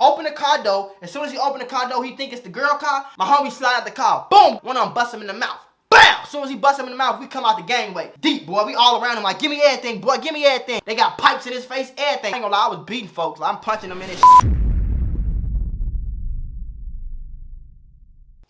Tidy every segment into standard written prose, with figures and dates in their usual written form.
Open the car door. As soon as he open the car door, he think it's the girl car. My homie slide out the car. Boom! One of them bust him in the mouth. Bam! As soon as he bust him in the mouth, we come out the gangway. Deep, boy. We all around him like, give me everything, boy. Give me everything. They got pipes in his face, everything. I ain't gonna lie, I was beating folks. I'm punching them in his shit.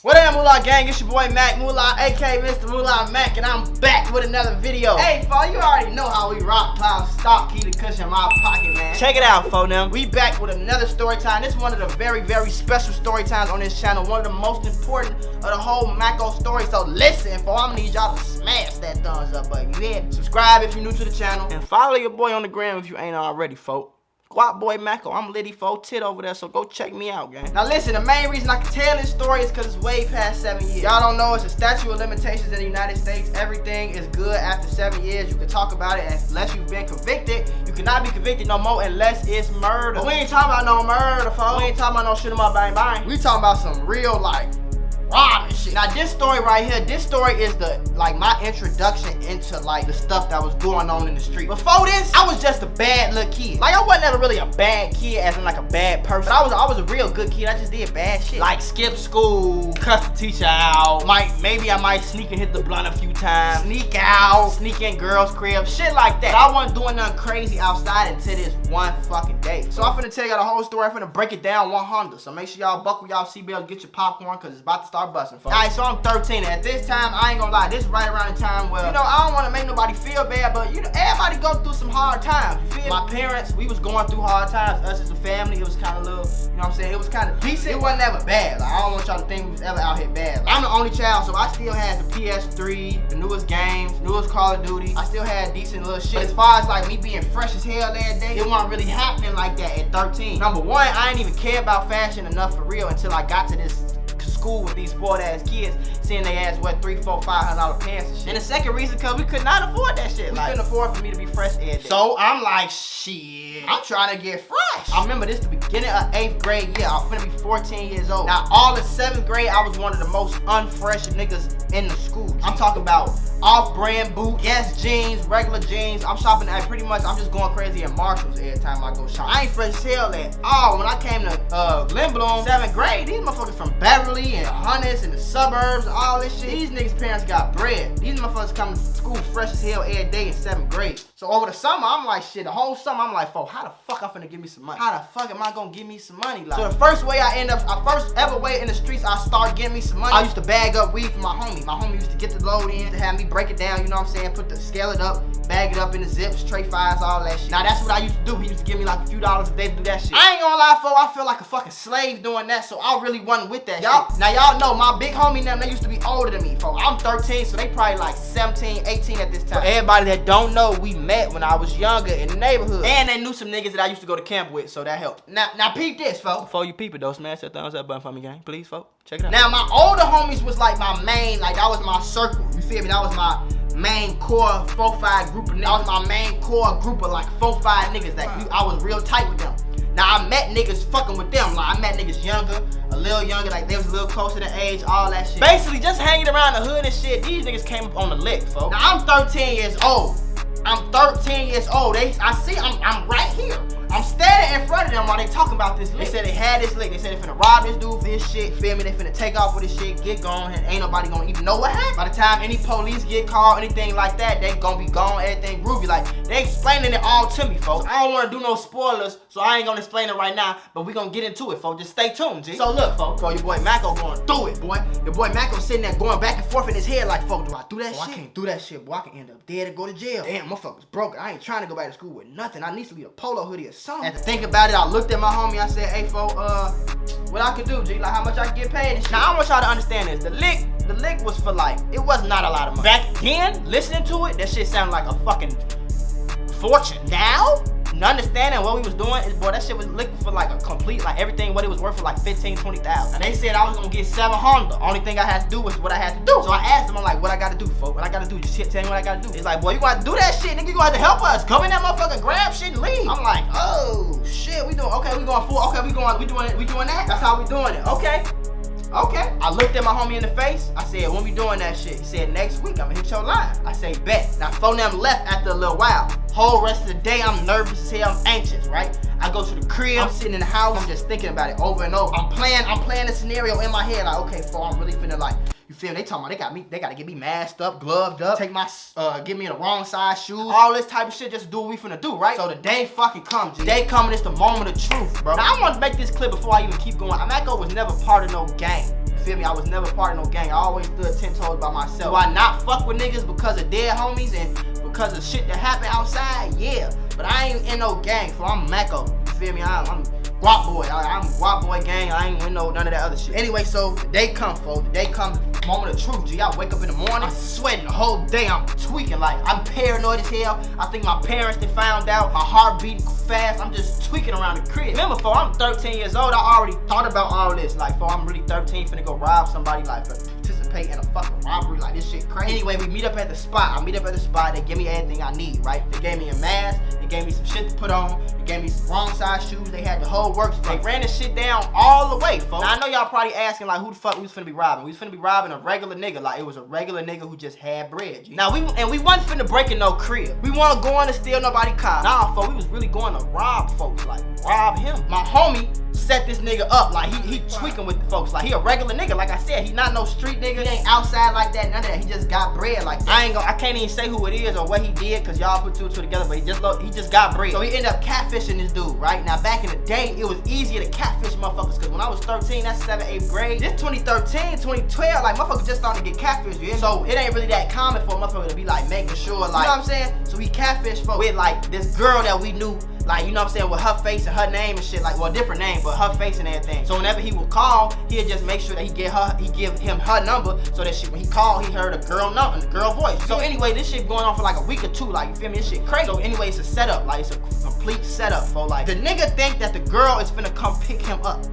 What up, Mula gang? It's your boy Mac Mula, aka Mr. Mula Mac, and I'm back with another video. Hey, fo, you already know how we rock, plow, stock, key the cushion in my pocket, man. Check it out, fo, now. We back with another story time. This is one of the very, very special story times on this channel. One of the most important of the whole Maco story. So listen, fo, I'm gonna need y'all to smash that thumbs up button. You hear? Subscribe if you're new to the channel, and follow your boy on the gram if you ain't already, fo. Guap Boy Maco, I'm Liddy 4 Tit over there, so go check me out, gang. Now listen, the main reason I can tell this story is because it's way past 7 years. Y'all don't know, it's a statute of limitations in the United States. Everything is good after 7 years. You can talk about it unless you've been convicted. You cannot be convicted no more unless it's murder. But we ain't talking about no murder, folks. We ain't talking about no shoot 'em up, bang, bang. We talking about some real life robbing shit. Now this story right here, this story is my introduction into like the stuff that was going on in the street. Before this, I was just a bad little kid. Like I wasn't ever really a bad kid as in like a bad person. I was a real good kid. I just did bad shit. Like skip school, cuss the teacher out. Maybe I might sneak and hit the blunt a few times. Sneak out, sneak in girls' crib, shit like that. But I wasn't doing nothing crazy outside until this one fucking day. So I'm finna tell y'all the whole story. I'm finna break it down 100. So make sure y'all buckle y'all seatbelts, get your popcorn, cause it's about to start busting, folks. Alright, so I'm 13. At this time, I ain't gonna lie, this is right around the time where, you know, I don't wanna make nobody feel bad, but you know, everybody go through some hard times. You feel me? My parents, we was going through hard times. Us as a family, it was kind of little, you know what I'm saying? It was kind of decent. It wasn't ever bad. Like, I don't want y'all to think we was ever out here bad. Like, I'm the only child, so I still had the PS3, the newest games, newest Call of Duty. I still had decent little shit. But as far as like me being fresh as hell that day, it wasn't really happening like that at 13. Number one, I didn't even care about fashion enough for real until I got to this school with these spoiled ass kids, seeing they ass what $300, $400, $500 pants and shit. And the second reason, cause we could not afford that shit. We couldn't afford for me to be fresh every day. So I'm like, shit, I'm trying to get fresh. I remember this the beginning of 8th grade year. I'm finna be 14 years old. Now all of 7th grade, I was one of the most unfresh niggas in the school. I'm talking about off-brand boots, Guess jeans, regular jeans. I'm shopping at pretty much, I'm just going crazy at Marshalls every time I go shop. I ain't fresh as hell at all. When I came to Lynn Bloom, 7th grade, these motherfuckers from Beverly and Hunts and the suburbs and all this shit, these niggas' parents got bread. These motherfuckers coming to school fresh as hell every day in 7th grade. So over the summer, I'm like, shit, the whole summer, I'm like, how the fuck I'm finna give me some money? How the fuck am I gonna give me some money? Like, so the first ever way in the streets, I started getting me some money. I used to bag up weed for my homie. My homie used to get the load in, to have me break it down, you know what I'm saying? Scale it up, bag it up in the zips, tray fives, all that shit. Now that's what I used to do. He used to give me like a few dollars a day to do that shit. I ain't gonna lie, I feel like a fucking slave doing that, so I really wasn't with that shit. Now y'all know my big homie and them, they used to be older than me, I'm 13, so they probably like 17, 18 at this time. For everybody that don't know, we met when I was younger in the neighborhood. And they knew some niggas that I used to go to camp with, so that helped. Now peep this, folks. Before you peep it though, smash that thumbs up button for me, gang. Please, folks. Check it out. Now my older homies was like my main, like that was my circle. You feel me? That was my main core 4-5 group of niggas. That was my main core group of like 4-5 niggas that I was real tight with them. Now I met niggas fucking with them. Like I met niggas younger, a little younger, like they was a little closer to age, all that shit. Basically just hanging around the hood and shit. These niggas came up on the lick, folks. Now I'm 13 years old. I'm 13 years old. I'm right here. I'm standing in front of them while they talking about this lick. They said they had this lick. They said they finna rob this dude for his shit. Feel me? They finna take off with his shit, get gone, and ain't nobody gonna even know what happened. By the time any police get called, anything like that, they gonna be gone, everything groovy. Like, they explaining it all to me, folks. I don't wanna do no spoilers, so I ain't gonna explain it right now, but we gonna get into it, folks. Just stay tuned, G. So look, folks, your boy Maco going through it, boy. Your boy Maco sitting there going back and forth in his head like, folks, do I do that shit? I can't do that shit, boy. I can end up dead and go to jail. Damn, motherfucker's broke. I ain't trying to go back to school with nothing. I need to leave a polo hoodie or something. And to think about it, I looked at my homie, I said, hey, fo, what I could do, G, like how much I can get paid and shit. Now, I want y'all to understand this. The lick was for like, it was not a lot of money. Back then, listening to it, that shit sounded like a fucking fortune. Now, understanding what we was doing, boy, that shit was looking for like a complete, like everything, what it was worth for like 15, 20,000. And they said I was gonna get 700. Only thing I had to do was what I had to do. So I asked them, I'm like, what I gotta do, folks? What I gotta do? Just tell me what I gotta do. It's like, boy, you gotta do that shit, nigga. You gonna have to help us. Come in that motherfucker, grab shit and leave. I'm like, oh shit, we doing, okay, we going full, okay, we doing that? That's how we doing it, okay. Okay. I looked at my homie in the face. I said, when we doing that shit? He said, next week, I'ma hit your line. I say, bet. Now, phone them left after a little while. Whole rest of the day, I'm nervous as hell, I'm anxious, right? I go to the crib, I'm sitting in the house, I'm just thinking about it over and over. I'm playing the scenario in my head, like, okay, I'm really finna like, you feel me? They talking about they gotta get me masked up, gloved up, take my, give me the wrong size shoes, all this type of shit just to do what we finna do, right? So the day fucking comes, G. The day coming, it's the moment of truth, bro. Now I want to make this clip before I even keep going. Mako was never part of no gang. You feel me? I was never part of no gang. I always stood 10 toes by myself. Do I not fuck with niggas because of dead homies and because of shit that happened outside? Yeah. But I ain't in no gang, so I'm Mako. You feel me? I'm Guap boy. I'm Guap boy gang. I ain't in none of that other shit. Anyway, so the day come, folks. The day comes, moment of truth, G. I wake up in the morning, I'm sweating the whole day. I'm tweaking, like, I'm paranoid as hell. I think my parents, they found out. My heart beating fast. I'm just tweaking around the crib. Remember, I'm 13 years old. I already thought about all this. Like, I'm really 13, finna go rob somebody, like, participate in a fucking robbery. Like, this shit crazy. Anyway, we meet up at the spot. I meet up at the spot. They give me everything I need, right? They gave me a mask. They gave me some shit to put on. They gave me some wrong size shoes. They had the whole works. They ran this shit down all the way, folks. Now, I know y'all probably asking, like, who the fuck we was finna be robbing? We was finna be robbing a regular nigga. Like, it was a regular nigga who just had bread, G. Now, we wasn't finna break in no crib. We weren't going to steal nobody car. Nah, folks, we was really going to rob folks. Like, rob him. My homie set this nigga up. Like, he tweaking with the folks. Like, he a regular nigga. Like I said, he not no street nigga. He ain't outside like that, none of that. He just got bread like that. I can't even say who it is or what he did, cause y'all put two and two together, but he just got bread. So he ended up catfishing this dude, right? Now, back in the day, it was easier to catfish motherfuckers, cause when I was 13, that's 7th, 8th grade. This 2013, 2012, like, motherfuckers just starting to get catfished, yeah? So it ain't really that common for a motherfucker to be like making sure, like, you know what I'm saying? So he catfished folks with like this girl that we knew, like, you know what I'm saying, with her face and her name and shit, like, well, different name, but her face and everything. So whenever he would call, he'd just make sure that he give him her number, so that shit, when he called, he heard a girl number, the girl voice. So anyway, this shit going on for like a week or two, like, you feel me? This shit crazy. So anyway, it's a setup, like, it's a complete setup for, like, the nigga think that the girl is finna come pick him up.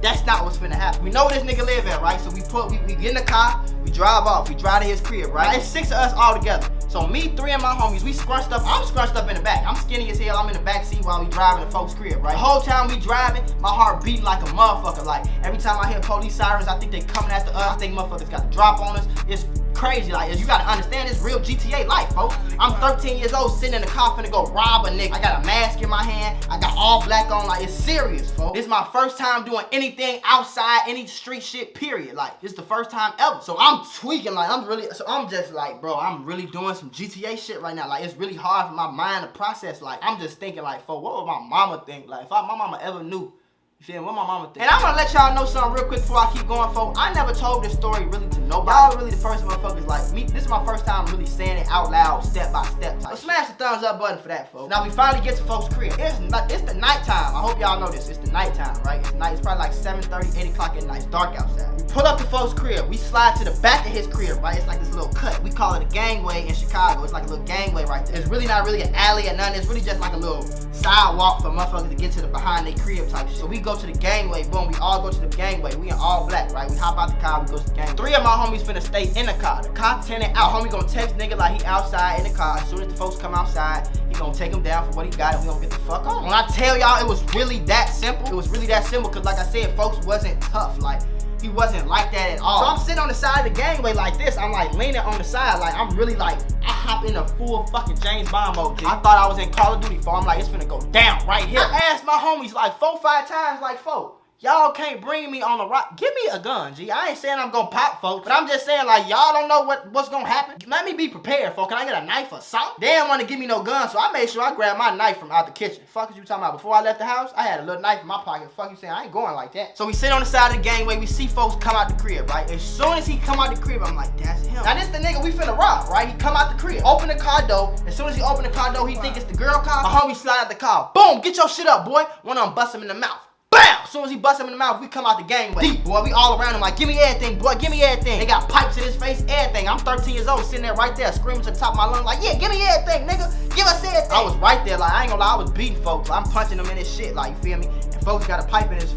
That's not what's finna happen. We know where this nigga live at, right? So we get in the car, we drive off, we drive to his crib, right? Now, it's 6 of us all together. So me, 3 of my homies, we scrunched up. I'm scrunched up in the back. I'm skinny as hell. I'm in the back seat while we driving to folks' crib, right? The whole time we driving, my heart beating like a motherfucker. Like, every time I hear police sirens, I think they coming after us. I think motherfuckers got the drop on us. It's crazy. Like, you gotta understand, this real GTA life, folks. I'm 13 years old, sitting in the car finna go rob a nigga. I got a mask in my hand. I got all black on. Like, it's serious, folks. This is my first time doing anything outside, any street shit, period. Like, this is the first time ever. So I'm tweaking, like, I'm just like, bro, I'm really doing some GTA shit right now. Like, it's really hard for my mind to process. Like, I'm just thinking, like, what would my mama think? Like, if my mama ever knew, you feel me, what my mama think? And I'm gonna let y'all know something real quick before I keep going, folks. I never told this story really to nobody. Y'all really the first motherfuckers like me. This is my first time really saying it out loud, step by step. So smash the thumbs up button for that, folks. Now we finally get to folks' crib. It's the nighttime. I hope y'all know this. It's the nighttime, right? It's night. It's probably like 7:30, 8 o'clock at night. It's dark outside. We pull up to folks' crib. We slide to the back of his crib, right? It's like this little cut. We call it a gangway in Chicago. It's like a little gangway right there. It's really not really an alley or nothing. It's really just like a little sidewalk for motherfuckers to get to the behind their crib type shit. So we go to the gangway. Boom, we all go to the gangway. We in all black, right? We hop out the car, we go to the gangway. 3 of my homies finna stay in the car. The car tenant out. Homie gonna text nigga like he outside in the car. As soon as the folks come outside, he gonna take him down for what he got and we gonna get the fuck on. When I tell y'all it was really that simple, it was really that simple, cause like I said, folks wasn't tough. Like, he wasn't like that at all. So I'm sitting on the side of the gangway like this. I'm like leaning on the side, like I'm really like, I hop in a full fucking James Bond mode, G. I thought I was in Call of Duty, for I'm like, it's finna go down right here. I asked my homies like 4 or 5 times, like, folks, y'all can't bring me on the rock. Give me a gun, G. I ain't saying I'm gonna pop, folks, but I'm just saying, like, y'all don't know what's gonna happen. Let me be prepared, folks. Can I get a knife or something? They didn't want to give me no gun, so I made sure I grabbed my knife from out the kitchen. Fuck is you talking about? Before I left the house, I had a little knife in my pocket. Fuck you saying? I ain't going like that. So we sit on the side of the gangway. We see folks come out the crib, right? As soon as he come out the crib, I'm like, that's him. Now this the nigga we finna rob, right? He come out the crib, open the car door. As soon as he open the car door, he think it's the girl car. My homie slide out the car. Boom, get your shit up, boy. One of them bust him in the mouth. Bam! As soon as he busts him in the mouth, we come out the gangway. Deep, boy. We all around him like, give me everything, boy. Give me everything. They got pipes in his face, everything. I'm 13 years old, sitting there right there, screaming to the top of my lungs like, yeah, give me everything, nigga. Give us everything. I was right there, like, I ain't gonna lie, I was beating folks. I'm punching them in his shit, like, you feel me? And folks got a pipe in his,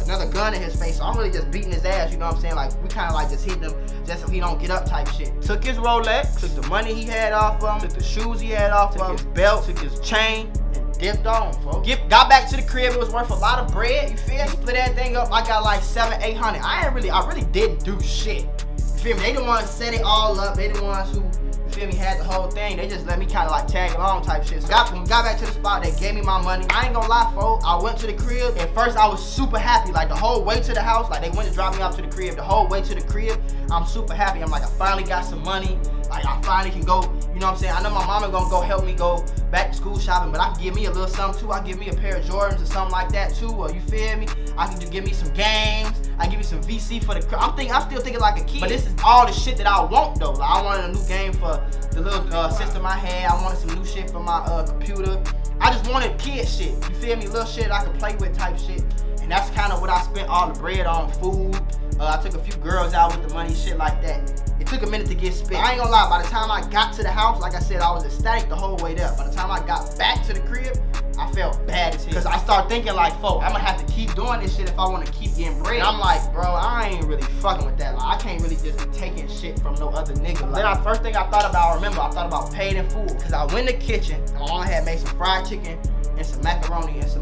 another gun in his face, so I'm really just beating his ass, you know what I'm saying? Like, we kind of like just hitting him just so he don't get up type shit. Took his Rolex, took the money he had off of him, took the shoes he had off of him, took his belt, took his chain, and dipped on, folks. Got back to the crib, it was worth a lot of bread, you feel me? Split everything up, I got like 700-800. I really didn't do shit. You feel me? They the ones set it all up, they the ones who, you feel me, had the whole thing. They just let me kind of like tag along type shit. So when we got back to the spot, they gave me my money. I ain't gonna lie, folks. I went to the crib. At first, I was super happy. Like the whole way to the house, like they went to drop me off to the crib. The whole way to the crib, I'm super happy. I'm like, I finally got some money. Like I finally can go, you know what I'm saying? I know my mama gonna go help me go back to school shopping, but I can give me a little something too. I give me a pair of Jordans or something like that too, or you feel me? I can just give me some games. I give me some VC for the crib. I'm still thinking like a kid. But this is all the shit that I want though. Like I wanted a new game for the little system I had. I wanted some new shit for my computer. I just wanted kid shit. You feel me? Little shit I could play with type shit. And that's kind of what I spent all the bread on, food. I took a few girls out with the money, shit like that. It took a minute to get spent. I ain't gonna lie, by the time I got to the house, like I said, I was ecstatic the whole way there. By the time I got back to the crib, I felt bad as hell. Cause I started thinking like, folk, I'm gonna have to keep doing this shit if I wanna keep getting bread. And I'm like, bro, I ain't really fucking with that. Like, I can't really just be taking shit from no other nigga. Like, then first thing I thought about, I thought about paid in full. Cause I went in the kitchen, and my mama had made some fried chicken and some macaroni and some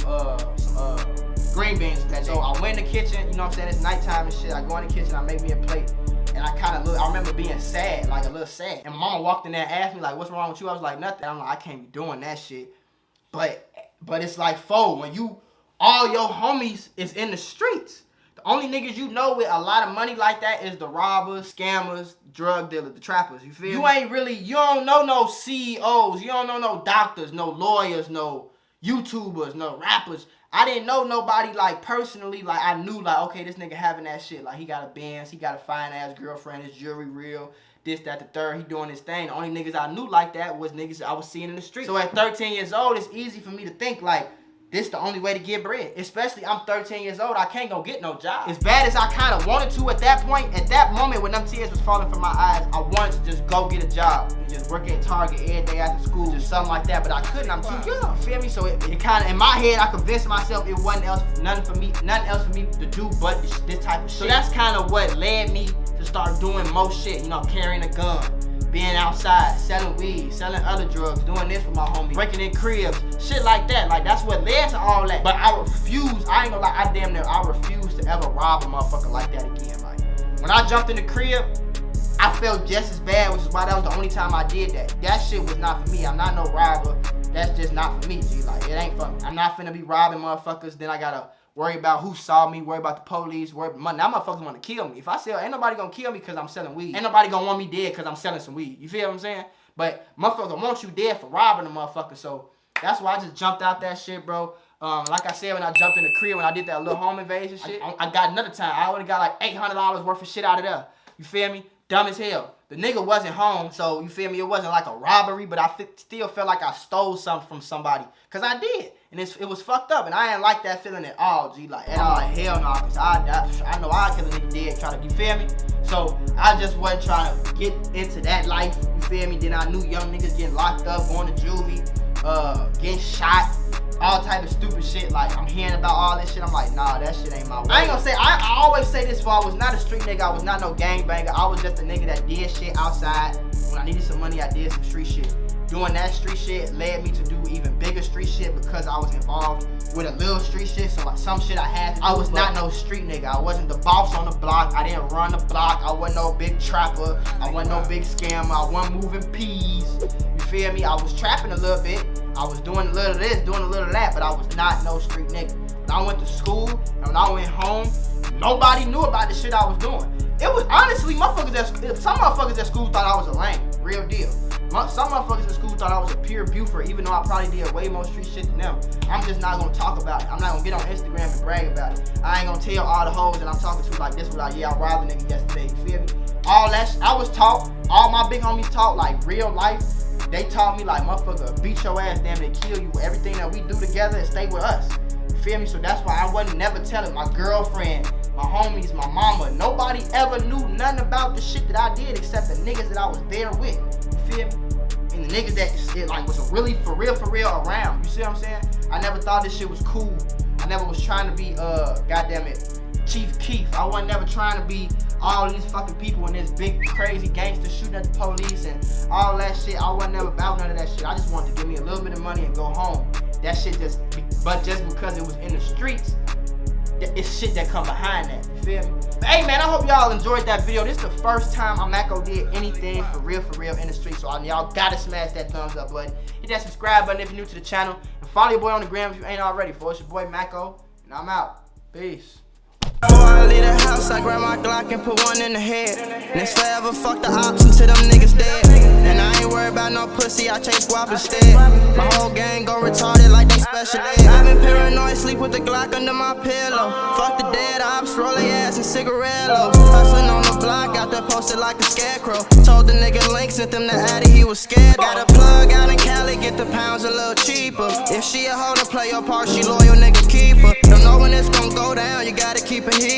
green beans. So I went in the kitchen, you know what I'm saying, it's nighttime and shit. I go in the kitchen, I make me a plate. And I remember being sad, like a little sad. And my mama walked in there and asked me like, what's wrong with you? I was like, nothing. I'm like, I can't be doing that shit. But it's like, when all your homies is in the streets. The only niggas you know with a lot of money like that is the robbers, scammers, drug dealers, the trappers, you feel me? You don't know no CEOs, you don't know no doctors, no lawyers, no YouTubers, no rappers. I didn't know nobody like personally, like I knew like, okay, this nigga having that shit. Like he got a Benz, he got a fine ass girlfriend, his jewelry real, this, that, the third, he doing his thing. The only niggas I knew like that was niggas I was seeing in the street. So at 13 years old, it's easy for me to think like, this the only way to get bread. Especially I'm 13 years old, I can't go get no job. As bad as I kind of wanted to at that point, at that moment when them tears was falling from my eyes, I wanted to just go get a job. And just work at Target every day after school, just something like that. But I couldn't, I'm too young, you feel me? So it kind of, in my head, I convinced myself it wasn't nothing else for me to do but this type of shit. So that's kind of what led me to start doing more shit, you know, carrying a gun. Being outside, selling weed, selling other drugs, doing this with my homies, breaking in cribs, shit like that. Like, that's what led to all that. But I refuse, I ain't gonna lie, I refuse to ever rob a motherfucker like that again. Like, when I jumped in the crib, I felt just as bad, which is why that was the only time I did that. That shit was not for me. I'm not no robber. That's just not for me, G. Like, it ain't for me. I'm not finna be robbing motherfuckers, then I gotta worry about who saw me, worry about the police, worry about money. Now motherfuckers want to kill me. If I sell, ain't nobody gonna kill me because I'm selling weed. Ain't nobody gonna want me dead because I'm selling some weed. You feel what I'm saying? But motherfucker want you dead for robbing a motherfucker. So that's why I just jumped out that shit, bro. Like I said, when I jumped in the crib, when I did that little home invasion shit, I got another time. I only got like $800 worth of shit out of there. You feel me? Dumb as hell. The nigga wasn't home, so you feel me? It wasn't like a robbery, but I still felt like I stole something from somebody. Cause I did. And it was fucked up, and I ain't like that feeling at all, G. Like, at all. Like, hell no, cause I know I kill a nigga dead trying to, you feel me? So, I just wasn't trying to get into that life, you feel me? Then I knew young niggas getting locked up, going to juvie, getting shot, all type of stupid shit. Like, I'm hearing about all this shit, I'm like, nah, that shit ain't my way. I ain't gonna say, I always say this, for I was not a street nigga, I was not no gangbanger, I was just a nigga that did shit outside. When I needed some money, I did some street shit. Doing that street shit led me to do even bigger street shit because I was involved with a little street shit. So like some shit I had to do. I was not no street nigga. I wasn't the boss on the block. I didn't run the block. I wasn't no big trapper. I wasn't no big scammer. I wasn't moving peas. You feel me? I was trapping a little bit. I was doing a little of this, doing a little of that, but I was not no street nigga. When I went to school and when I went home, nobody knew about the shit I was doing. It was honestly, some motherfuckers at school thought I was a lame. Real deal. Some motherfuckers in school thought I was a pure Buford, even though I probably did way more street shit than them. I'm just not gonna talk about it. I'm not gonna get on Instagram and brag about it. I ain't gonna tell all the hoes that I'm talking to like this was like, yeah, I robbed a nigga yesterday, you feel me? All that I was taught, all my big homies taught like real life. They taught me like, motherfucker, beat your ass, damn it, kill you. Everything that we do together and stay with us. You feel me? So that's why I wasn't never telling my girlfriend, my homies, my mama. Nobody ever knew nothing about the shit that I did except the niggas that I was there with. You feel me? And the niggas that like was really for real around. You see what I'm saying? I never thought this shit was cool. I never was trying to be goddamn it, Chief Keef. I wasn't never trying to be all these fucking people in this big crazy gangster shooting at the police and all that shit. I wasn't never about none of that shit. I just wanted to give me a little bit of money and go home. that shit just because it was in the streets, it's shit that come behind that, you feel me? But hey man, I hope y'all enjoyed that video. This is the first time Mako did anything for real in the street, so y'all gotta smash that thumbs up button. Hit that subscribe button if you're new to the channel, and follow your boy on the gram if you ain't already. It's your boy Mako, and I'm out. Peace. Before I leave the house, I grab my Glock and put one in the head. Next forever, fuck the ops until them niggas dead. And I ain't worried about no pussy, I chase guap instead. My whole gang go retarded like they special ed. I've been paranoid, sleep with the Glock under my pillow. Fuck the dead ops, roll their ass in cigarillos. Hustling on the block, out there posted like a scarecrow. Told the nigga Link, sent them the Addy, he was scared. Got a plug out in Cali, get the pounds a little cheaper. If she a hoe to play your part, she loyal, nigga, keep her. Don't know when it's gon' go down, you gotta keep it here.